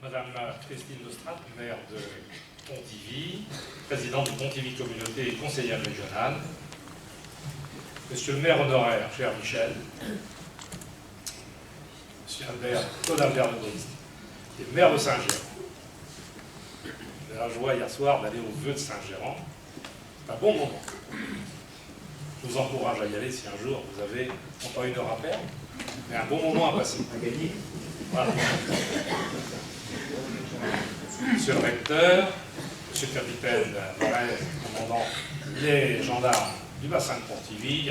Madame Christine Nostrat, maire de Pontivy, présidente de Pontivy Communauté et conseillère régionale. Monsieur le maire honoraire, cher Michel, Monsieur Claude Albert de Brist, qui est maire de Saint-Gérand. J'ai eu la joie hier soir d'aller aux vœux de Saint-Gérand. C'est un bon moment. Je vous encourage à y aller si un jour vous avez, non pas une heure à perdre, mais un bon moment à passer. À gagner. Voilà. Monsieur le recteur, monsieur le capitaine Valère, commandant les gendarmes du bassin de Pontivy,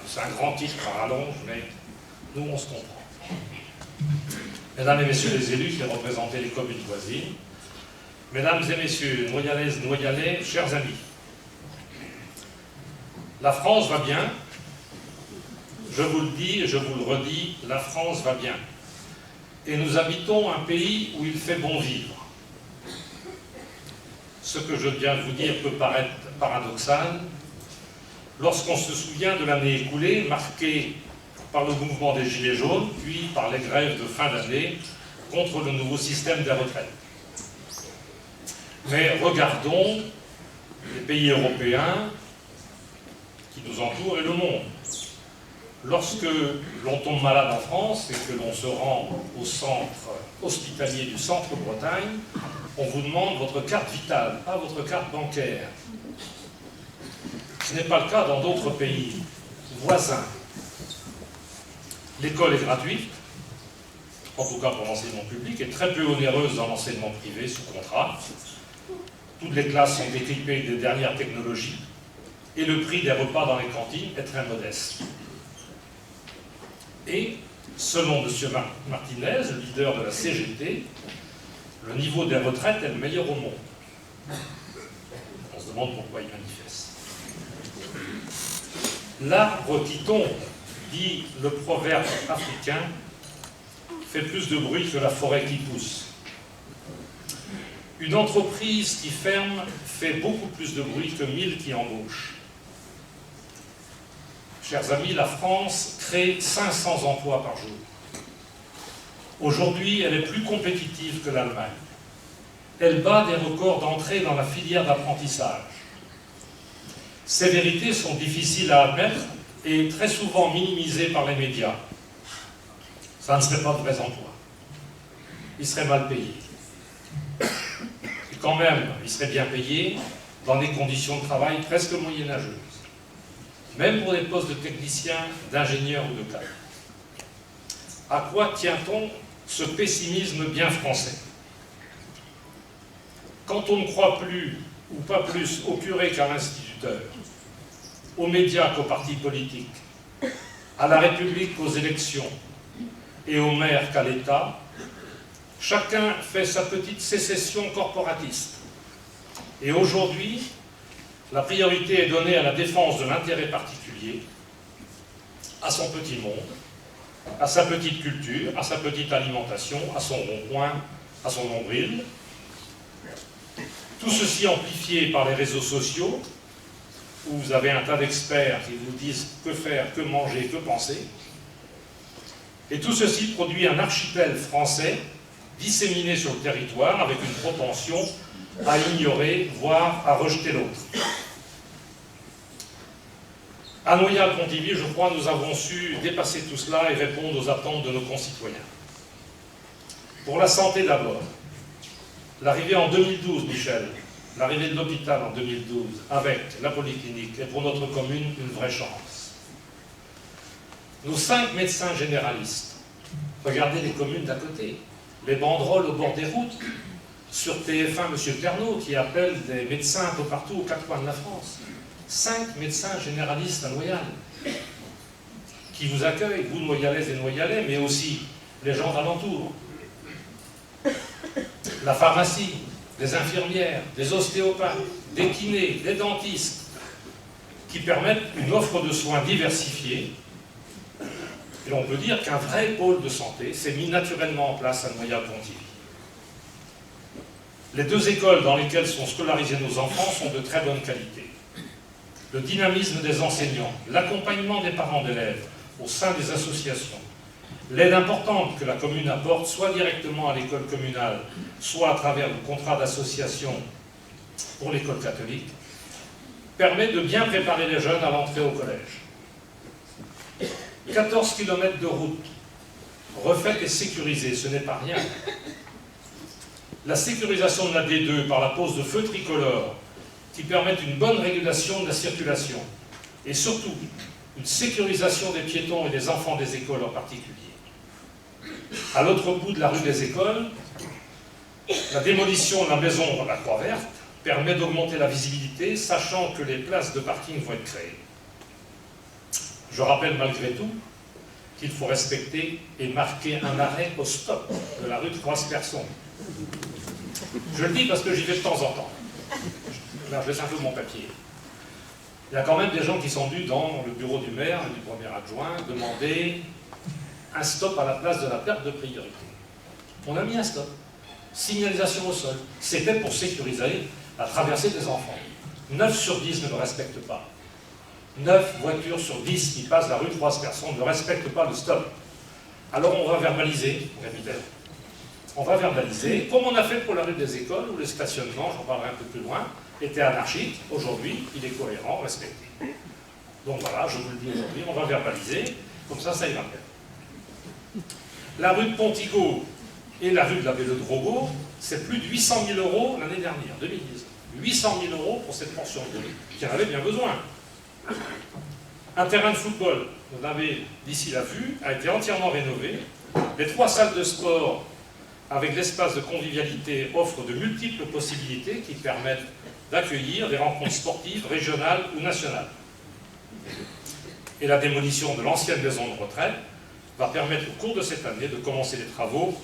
c'est un grand titre par rallonge, mais nous on se comprend. Mesdames et messieurs les élus qui représentez les communes voisines, mesdames et messieurs, Noyalaises, Noyalais, chers amis, la France va bien, je vous le dis et je vous le redis, la France va bien. Et nous habitons un pays où il fait bon vivre. Ce que je viens de vous dire peut paraître paradoxal, lorsqu'on se souvient de l'année écoulée, marquée par le mouvement des Gilets jaunes, puis par les grèves de fin d'année contre le nouveau système des retraites. Mais regardons les pays européens qui nous entourent et le monde. Lorsque l'on tombe malade en France et que l'on se rend au centre hospitalier du Centre-Bretagne, on vous demande votre carte vitale, pas votre carte bancaire. Ce n'est pas le cas dans d'autres pays voisins. L'école est gratuite, en tout cas pour l'enseignement public, et très peu onéreuse dans l'enseignement privé sous contrat. Toutes les classes sont équipées des dernières technologies, et le prix des repas dans les cantines est très modeste. Et, selon M. Martinez, le leader de la CGT, le niveau des retraites est le meilleur au monde. On se demande pourquoi il manifeste. L'arbre qui tombe, dit le proverbe africain, fait plus de bruit que la forêt qui pousse. Une entreprise qui ferme fait beaucoup plus de bruit que 1000 qui embauchent. Chers amis, la France crée 500 emplois par jour. Aujourd'hui, elle est plus compétitive que l'Allemagne. Elle bat des records d'entrée dans la filière d'apprentissage. Ces vérités sont difficiles à admettre et très souvent minimisées par les médias. Ça ne serait pas de vrais emplois. Ils seraient mal payés. Et quand même, ils seraient bien payés dans des conditions de travail presque moyenâgeuses. Même pour des postes de techniciens, d'ingénieurs ou de cadres. À quoi tient-on ce pessimisme bien français? Quand on ne croit plus, ou pas plus, au curé qu'à l'instituteur, aux médias qu'aux partis politiques, à la République qu'aux élections, et aux maires qu'à l'État, chacun fait sa petite sécession corporatiste. Et aujourd'hui, la priorité est donnée à la défense de l'intérêt particulier, à son petit monde, à sa petite culture, à sa petite alimentation, à son rond-point, à son nombril. Tout ceci amplifié par les réseaux sociaux, où vous avez un tas d'experts qui vous disent que faire, que manger, que penser. Et tout ceci produit un archipel français disséminé sur le territoire avec une propension à ignorer, voire à rejeter l'autre. À Noyal-Pontivy, je crois, nous avons su dépasser tout cela et répondre aux attentes de nos concitoyens. Pour la santé d'abord, l'arrivée en 2012, Michel, l'arrivée de l'hôpital en 2012 avec la polyclinique est pour notre commune une vraie chance. Nos 5 médecins généralistes, regardez les communes d'à côté, les banderoles au bord des routes, sur TF1, M. Ternot, qui appelle des médecins un peu partout aux 4 coins de la France. 5 médecins généralistes à Noyal, qui vous accueillent, vous, Noyalaises et Noyalais, mais aussi les gens d'alentour. La pharmacie, des infirmières, des ostéopathes, des kinés, des dentistes, qui permettent une offre de soins diversifiée. Et on peut dire qu'un vrai pôle de santé s'est mis naturellement en place à Noyal-Pontivy. Les 2 écoles dans lesquelles sont scolarisés nos enfants sont de très bonne qualité. Le dynamisme des enseignants, l'accompagnement des parents d'élèves au sein des associations L'aide importante que la commune apporte, soit directement à l'école communale, soit à travers le contrat d'association pour l'école catholique, permet de bien préparer les jeunes à l'entrée au collège. 14 km de route, refaite et sécurisée, ce n'est pas rien. La sécurisation de la D2 par la pose de feux tricolores qui permettent une bonne régulation de la circulation et surtout une sécurisation des piétons et des enfants des écoles en particulier. À l'autre bout de la rue des Écoles, la démolition de la maison de la Croix-Verte permet d'augmenter la visibilité, sachant que les places de parking vont être créées. Je rappelle malgré tout qu'il faut respecter et marquer un arrêt au stop de la rue de Croix-Person. Je le dis parce que j'y vais de temps en temps. Là, je laisse un peu mon papier. Il y a quand même des gens qui sont venus dans le bureau du maire et du premier adjoint demander un stop à la place de la perte de priorité. On a mis un stop. Signalisation au sol. C'était pour sécuriser la traversée des enfants. 9 sur 10 ne le respectent pas. 9 voitures sur 10 qui passent la rue de Croix-Person ne respectent pas le stop. Alors on va verbaliser, capitaine. On va verbaliser, comme on a fait pour la rue des Écoles, où le stationnement, j'en parlerai un peu plus loin, était anarchique. Aujourd'hui, il est cohérent, respecté. Donc voilà, je vous le dis aujourd'hui, on va verbaliser, comme ça ira bien. La rue de Pontigo et la rue de la Vélodrogo, c'est plus de 800 000 € l'année dernière, 2010. 800 000 € pour cette portion de rue, qui en avait bien besoin. Un terrain de football, vous avez d'ici la vue, a été entièrement rénové. Les 3 salles de sport avec l'espace de convivialité offrent de multiples possibilités qui permettent d'accueillir des rencontres sportives régionales ou nationales. Et la démolition de l'ancienne maison de retraite va permettre au cours de cette année de commencer les travaux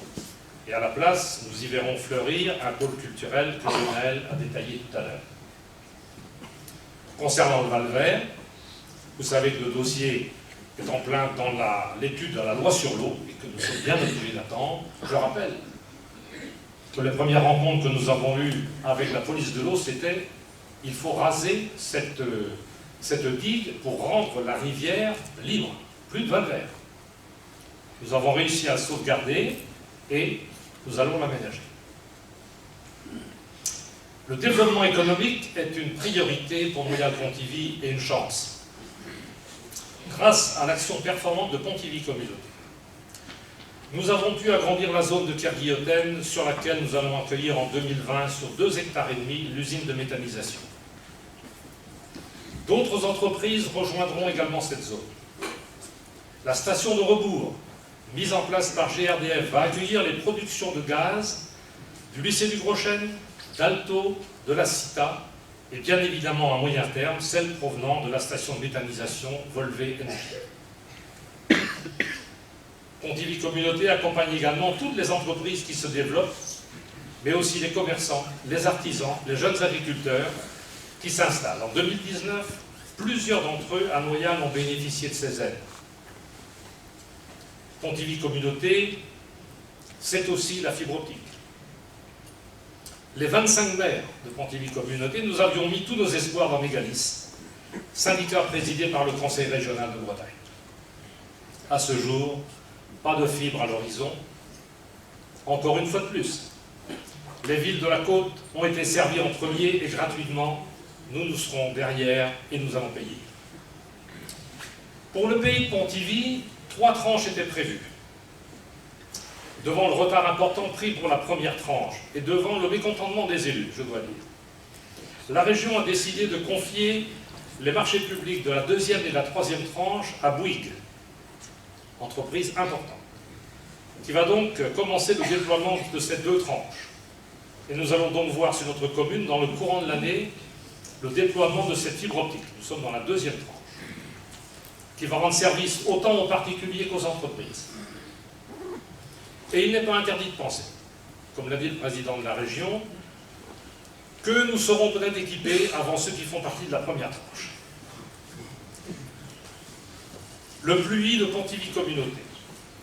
et à la place, nous y verrons fleurir un pôle culturel que Lionel a détaillé tout à l'heure. Concernant le Val-Vert, vous savez que le dossier est en plein dans l'étude de la loi sur l'eau et que nous sommes bien obligés d'attendre. Je rappelle que les premières rencontres que nous avons eues avec la police de l'eau, c'était il faut raser cette digue pour rendre la rivière libre, plus de Val-Vert. Nous avons réussi à sauvegarder et nous allons l'aménager. Le développement économique est une priorité pour Montréal-Pontivy et une chance. Grâce à l'action performante de Pontivy Communauté, nous avons pu agrandir la zone de Kerguilloten sur laquelle nous allons accueillir en 2020 sur 2,5 hectares l'usine de méthanisation. D'autres entreprises rejoindront également cette zone. La station de rebours, mise en place par GRDF, va accueillir les productions de gaz du lycée du Gros-Chêne, d'Alto, de la CITA, et bien évidemment à moyen terme, celles provenant de la station de méthanisation Volvé Énergie. Pontivy Communauté accompagne également toutes les entreprises qui se développent, mais aussi les commerçants, les artisans, les jeunes agriculteurs qui s'installent. En 2019, plusieurs d'entre eux à Montréal ont bénéficié de ces aides. Pontivy Communauté, c'est aussi la fibre optique. Les 25 maires de Pontivy Communauté, nous avions mis tous nos espoirs dans Mégalis, syndicat présidé par le Conseil régional de Bretagne. À ce jour, pas de fibre à l'horizon. Encore une fois de plus, les villes de la côte ont été servies en premier et gratuitement. Nous serons derrière et nous allons payer. Pour le pays de Pontivy, 3 tranches étaient prévues. Devant le retard important pris pour la première tranche et devant le mécontentement des élus, je dois dire, la région a décidé de confier les marchés publics de la 2e et la 3e tranche à Bouygues, entreprise importante, qui va donc commencer le déploiement de ces 2 tranches. Et nous allons donc voir sur notre commune, dans le courant de l'année, le déploiement de cette fibre optique. Nous sommes dans la 2e tranche, qui va rendre service autant aux particuliers qu'aux entreprises. Et il n'est pas interdit de penser, comme l'a dit le président de la région, que nous serons peut-être équipés avant ceux qui font partie de la première tranche. Le PLUI de Pontivy Communauté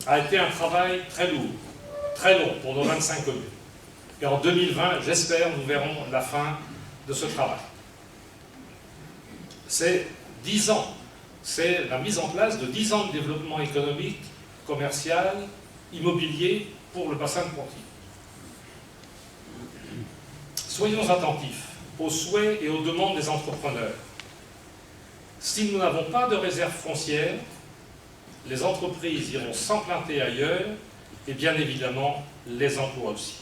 a été un travail très lourd, très long pour nos 25 communes. Et en 2020, j'espère, nous verrons la fin de ce travail. C'est 10 ans, c'est la mise en place de 10 ans de développement économique commercial, immobilier pour le bassin de Ponty. Soyons attentifs aux souhaits et aux demandes des entrepreneurs. Si nous n'avons pas de réserve foncière, les entreprises iront s'implanter ailleurs et bien évidemment les emplois aussi.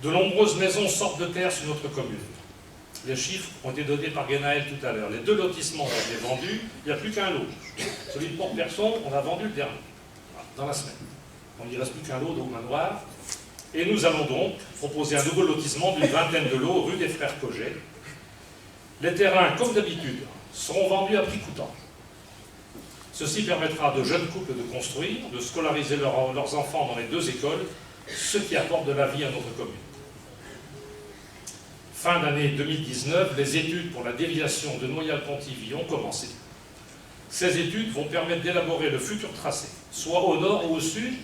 De nombreuses maisons sortent de terre sur notre commune. Les chiffres ont été donnés par Guénaël tout à l'heure. Les 2 lotissements ont été vendus, il n'y a plus qu'un lot. Celui de Port-Person, on a vendu le dernier, dans la semaine. Donc il ne reste plus qu'un lot d'eau manoir. Et nous allons donc proposer un nouveau lotissement d'une 20aine de lots rue des Frères Coget. Les terrains, comme d'habitude, seront vendus à prix coûtant. Ceci permettra à de jeunes couples de construire, de scolariser leurs enfants dans les 2 écoles, ce qui apporte de la vie à notre commune. Fin d'année 2019, les études pour la déviation de Noyal-Pontivy ont commencé. Ces études vont permettre d'élaborer le futur tracé, soit au nord ou au sud.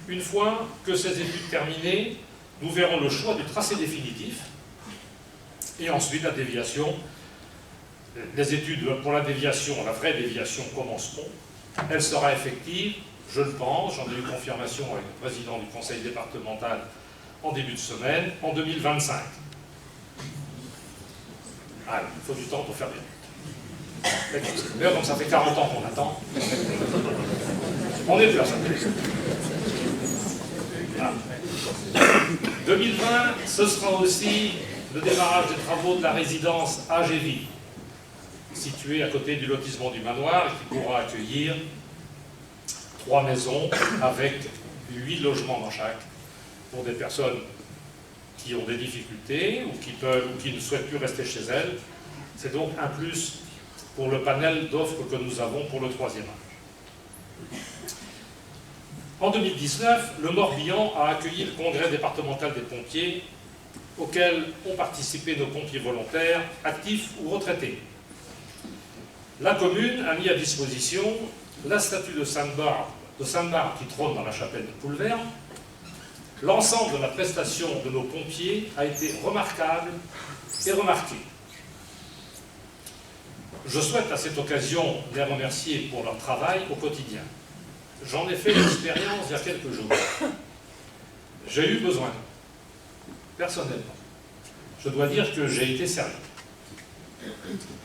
Une fois que ces études terminées, nous verrons le choix du tracé définitif et ensuite la déviation. Les études pour la déviation, la vraie déviation, commenceront. Elle sera effective, je le pense, j'en ai eu confirmation avec le président du conseil départemental en début de semaine, en 2025. Ah, il faut du temps pour faire bien. D'ailleurs, comme ça fait 40 ans qu'on attend, on est plus à ça. Voilà. 2020, ce sera aussi le démarrage des travaux de la résidence AGV, située à côté du lotissement du manoir, et qui pourra accueillir 3 maisons avec 8 logements dans chaque, pour des personnes qui ont des difficultés ou qui ne souhaitent plus rester chez elles. C'est donc un plus pour le panel d'offres que nous avons pour le 3e âge. En 2019, le Morbihan a accueilli le congrès départemental des pompiers, auquel ont participé nos pompiers volontaires, actifs ou retraités. La commune a mis à disposition la statue de Sainte-Barbe qui trône dans la chapelle de Poulverne. L'ensemble de la prestation de nos pompiers a été remarquable et remarqué. Je souhaite à cette occasion les remercier pour leur travail au quotidien. J'en ai fait l'expérience il y a quelques jours. J'ai eu besoin d'eux, personnellement. Je dois dire que j'ai été servi.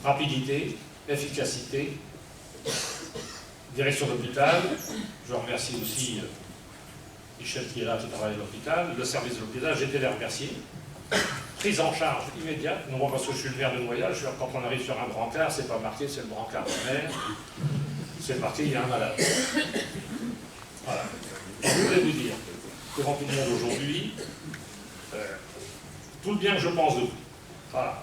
Rapidité, efficacité, direction d'hôpital. Je remercie aussi Michel qui est là, qui travaille à l'hôpital, le service de l'hôpital, j'ai été les remercier. Prise en charge immédiate, non pas parce que je suis le maire de Noyal, quand on arrive sur un brancard, c'est pas marqué, c'est le brancard du maire, c'est marqué, il y a un malade. Voilà. Je voulais vous dire, devant tout le monde aujourd'hui, tout le bien que je pense de vous. Voilà.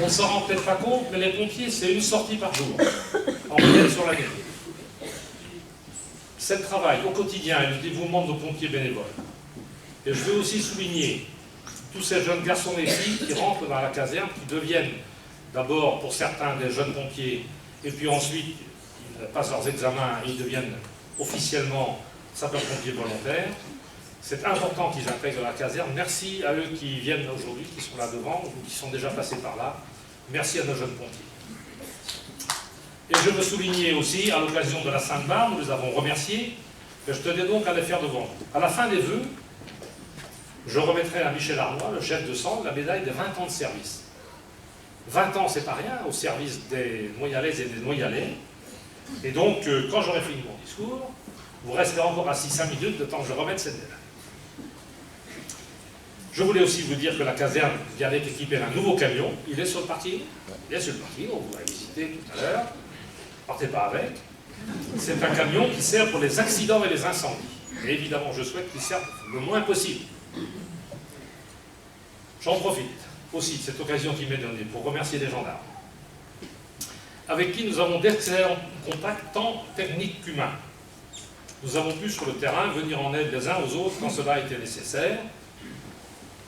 On ne s'en rend peut-être pas compte, mais les pompiers, c'est une sortie par jour, en moyenne sur l'année. C'est le travail au quotidien et le dévouement de nos pompiers bénévoles. Et je veux aussi souligner tous ces jeunes garçons et filles qui rentrent dans la caserne, qui deviennent d'abord, pour certains, des jeunes pompiers, et puis ensuite, ils passent leurs examens et ils deviennent officiellement sapeurs-pompiers volontaires. C'est important qu'ils intègrent la caserne. Merci à eux qui viennent aujourd'hui, qui sont là devant, ou qui sont déjà passés par là. Merci à nos jeunes pompiers. Et je veux souligner aussi, à l'occasion de la Sainte-Barbe, nous les avons remerciés, et je tenais donc à les faire devant vous. À la fin des vœux, je remettrai à Michel Arnois, le chef de centre, la médaille des 20 ans de service. 20 ans, c'est pas rien, au service des Noyalaises et des Noyalais. Et donc, quand j'aurai fini mon discours, vous resterez encore assis 5 minutes de temps que je remette cette médaille. Je voulais aussi vous dire que la caserne vient d'être équipée d'un nouveau camion. Il est sur le parking. Il est sur le parking, on vous l'a visité tout à l'heure. Partez pas avec. C'est un camion qui sert pour les accidents et les incendies. Et évidemment, je souhaite qu'il serve le moins possible. J'en profite aussi de cette occasion qui m'est donnée pour remercier les gendarmes, avec qui nous avons d'excellents contacts tant techniques qu'humains. Nous avons pu sur le terrain venir en aide les uns aux autres quand cela a été nécessaire.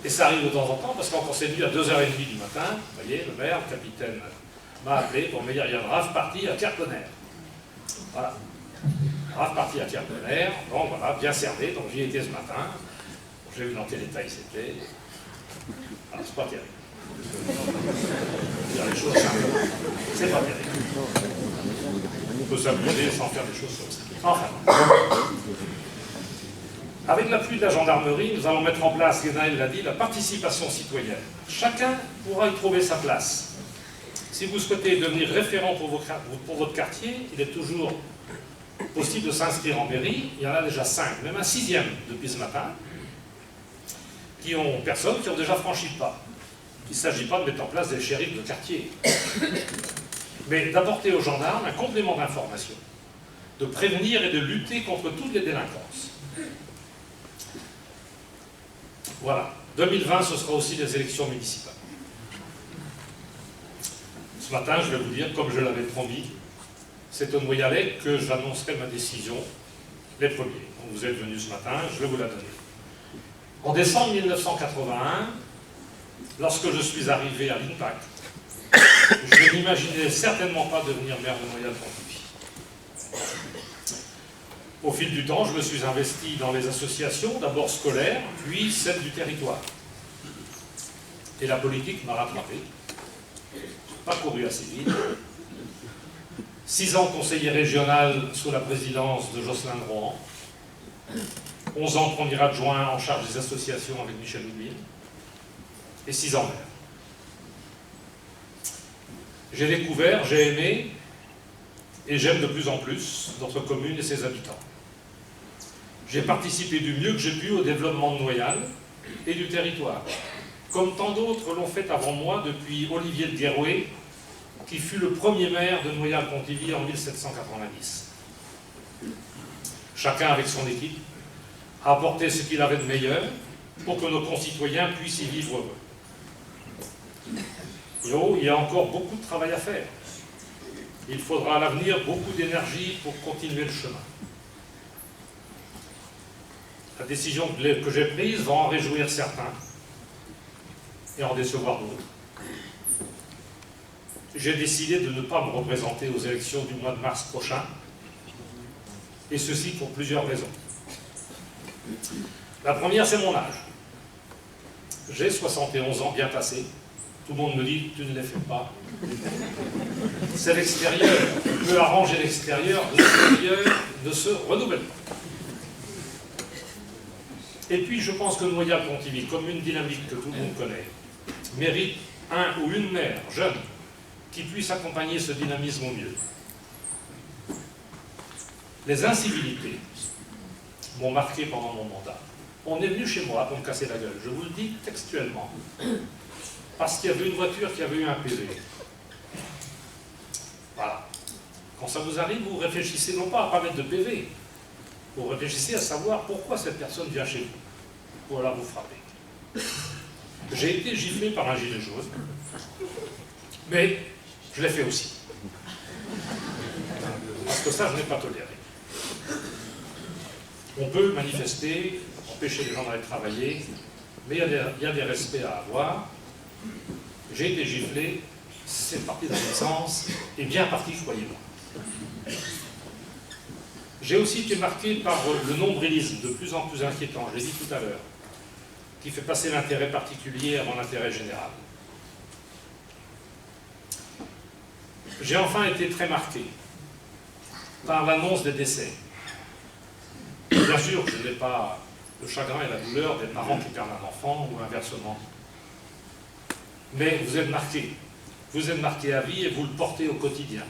Et ça arrive de temps en temps, parce qu'encore cette nuit à 2h30 du matin, vous voyez, le maire, le capitaine, m'a appelé pour me dire il y a un rave parti à Kerpener. Voilà. Rave parti à Kerpener, donc voilà, bien cerné, donc j'y étais ce matin. J'ai vu dans quel état il s'était. Alors, c'est pas terrible. Dire les choses simplement, c'est pas terrible. On peut s'amuser sans faire des choses comme ça. Enfin. Avec l'appui de la gendarmerie, nous allons mettre en place, Guénaël l'a dit, la participation citoyenne. Chacun pourra y trouver sa place. Si vous souhaitez devenir référent pour votre quartier, il est toujours possible de s'inscrire en mairie. Il y en a déjà 5, même un 6e depuis ce matin, personnes qui ont déjà franchi le pas. Il ne s'agit pas de mettre en place des shérifs de quartier, mais d'apporter aux gendarmes un complément d'information, de prévenir et de lutter contre toutes les délinquances. Voilà. 2020, ce sera aussi des élections municipales. Ce matin, je vais vous dire, comme je l'avais promis, c'est au Noyalais que j'annoncerai ma décision les premiers. Donc vous êtes venus ce matin, je vais vous la donner. En décembre 1981, lorsque je suis arrivé à l'INPAC, je n'imaginais certainement pas devenir maire de Noyal-Pontivy. Au fil du temps, je me suis investi dans les associations, d'abord scolaires, puis celles du territoire. Et la politique m'a rattrapé. Je n'ai pas couru assez vite. 6 ans conseiller régional sous la présidence de Jocelyn Drouan. 11 ans premier adjoint en charge des associations avec Michel Houblil. Et 6 ans maire. J'ai découvert, j'ai aimé, et j'aime de plus en plus notre commune et ses habitants. J'ai participé du mieux que j'ai pu au développement de Noyal et du territoire, comme tant d'autres l'ont fait avant moi depuis Olivier de Guérouet, qui fut le premier maire de Noyal-Pontivy en 1790. Chacun avec son équipe a apporté ce qu'il avait de meilleur pour que nos concitoyens puissent y vivre heureux. Il y a encore beaucoup de travail à faire. Il faudra à l'avenir beaucoup d'énergie pour continuer le chemin. La décision que j'ai prise va en réjouir certains et en décevoir d'autres. J'ai décidé de ne pas me représenter aux élections du mois de mars prochain, et ceci pour plusieurs raisons. La première, c'est mon âge. J'ai 71 ans bien passés. Tout le monde me dit, tu ne les fais pas. C'est l'extérieur qui peut arranger l'extérieur. L'intérieur ne se renouvelle pas. Et puis, je pense que Noyal-Pontivy, comme une dynamique que tout le monde connaît, mérite un ou une maire jeune qui puisse accompagner ce dynamisme au mieux. Les incivilités m'ont marqué pendant mon mandat. On est venu chez moi pour me casser la gueule, je vous le dis textuellement, parce qu'il y avait une voiture qui avait eu un PV. Voilà. Quand ça vous arrive, vous réfléchissez non pas à ne pas mettre de PV, vous réfléchissez à savoir pourquoi cette personne vient chez vous, pour là vous frapper. J'ai été giflé par un gilet jaune, mais je l'ai fait aussi. Parce que ça, je n'ai pas toléré. On peut manifester, empêcher les gens d'aller travailler, mais il y a des respects à avoir. J'ai été giflé, c'est parti dans le sens, et bien parti, croyez-moi. J'ai aussi été marqué par le nombrilisme de plus en plus inquiétant, je l'ai dit tout à l'heure, qui fait passer l'intérêt particulier avant l'intérêt général. J'ai enfin été très marqué par l'annonce des décès. Bien sûr, je n'ai pas le chagrin et la douleur des parents qui perdent un enfant ou inversement. Mais vous êtes marqué. Vous êtes marqué à vie et vous le portez au quotidien.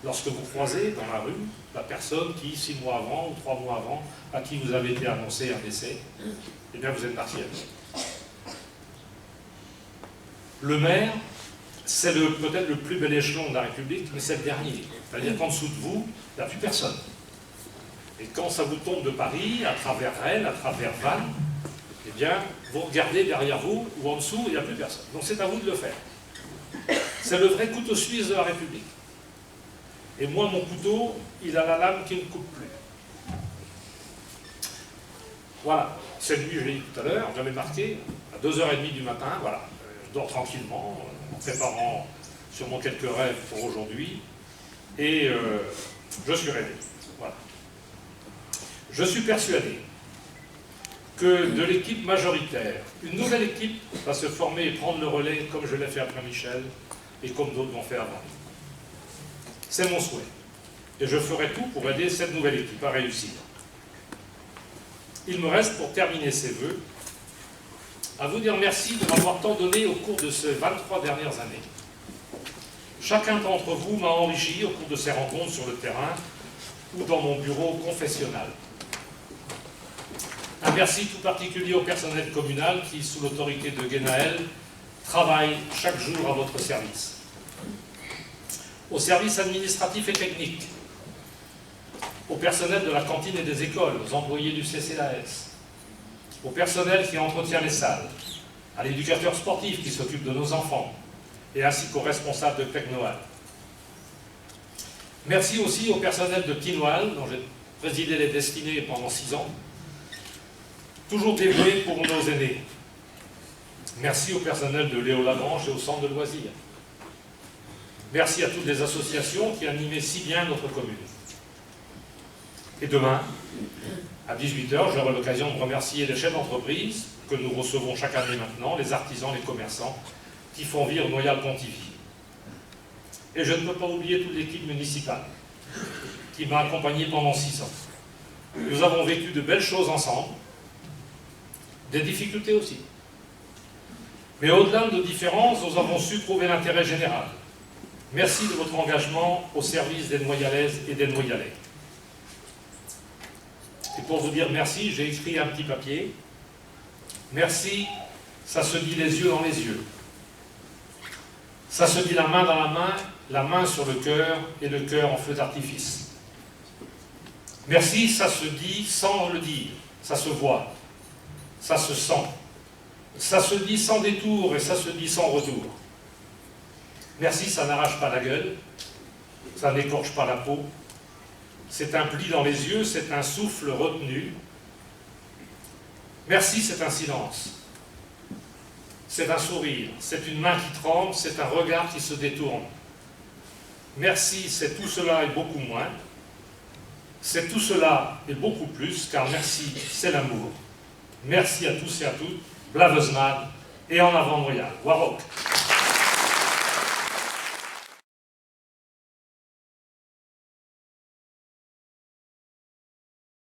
Lorsque vous croisez dans la rue la personne qui, 6 mois avant ou 3 mois avant, à qui vous avez été annoncé un décès, eh bien vous êtes marqué à vie. Le maire, c'est peut-être le plus bel échelon de la République, mais c'est le dernier. C'est-à-dire qu'en dessous de vous, il n'y a plus personne. Et quand ça vous tombe de Paris, à travers Rennes, à travers Vannes, eh bien, vous regardez derrière vous ou en dessous, il n'y a plus personne. Donc c'est à vous de le faire. C'est le vrai couteau suisse de la République. Et moi, mon couteau, il a la lame qui ne coupe plus. Voilà. Cette nuit, je l'ai dit tout à l'heure, j'avais marqué, à 2h30 du matin, voilà, je dors tranquillement, en préparant sûrement quelques rêves pour aujourd'hui, et je suis réveillé. Voilà. Je suis persuadé que de l'équipe majoritaire, une nouvelle équipe va se former et prendre le relais comme je l'ai fait après Michel et comme d'autres l'ont fait avant. C'est mon souhait. Et je ferai tout pour aider cette nouvelle équipe à réussir. Il me reste, pour terminer ces vœux, à vous dire merci de m'avoir tant donné au cours de ces 23 dernières années. Chacun d'entre vous m'a enrichi au cours de ces rencontres sur le terrain ou dans mon bureau confessionnal. Un merci tout particulier au personnel communal qui, sous l'autorité de Guénaël, travaille chaque jour à votre service. Aux services administratifs et techniques, au personnel de la cantine et des écoles, aux employés du CCAS, au personnel qui entretient les salles, à l'éducateur sportif qui s'occupe de nos enfants, et ainsi qu'aux responsables de Pecnoal. Merci aussi au personnel de Tinoal, dont j'ai présidé les destinées pendant 6 ans, toujours dévoué pour nos aînés. Merci au personnel de Léo Lagrange et au centre de loisirs. Merci à toutes les associations qui animaient si bien notre commune. Et demain, à 18 h, j'aurai l'occasion de remercier les chefs d'entreprise que nous recevons chaque année maintenant, les artisans, les commerçants, qui font vivre Noyal-Pontivy. Et je ne peux pas oublier toute l'équipe municipale qui m'a accompagné pendant 6 ans. Nous avons vécu de belles choses ensemble, des difficultés aussi. Mais au-delà de nos différences, nous avons su trouver l'intérêt général. Merci de votre engagement au service des Noyalaises et des Noyalais. Et pour vous dire merci, j'ai écrit un petit papier. Merci, ça se dit les yeux dans les yeux. Ça se dit la main dans la main sur le cœur et le cœur en feu d'artifice. Merci, ça se dit sans le dire, ça se voit, ça se sent. Ça se dit sans détour et ça se dit sans retour. Merci, ça n'arrache pas la gueule, ça n'écorche pas la peau. C'est un pli dans les yeux, c'est un souffle retenu. Merci, c'est un silence. C'est un sourire, c'est une main qui tremble, c'est un regard qui se détourne. Merci, c'est tout cela et beaucoup moins. C'est tout cela et beaucoup plus, car merci, c'est l'amour. Merci à tous et à toutes. Blaveusnad et en avant Noyal. Warok.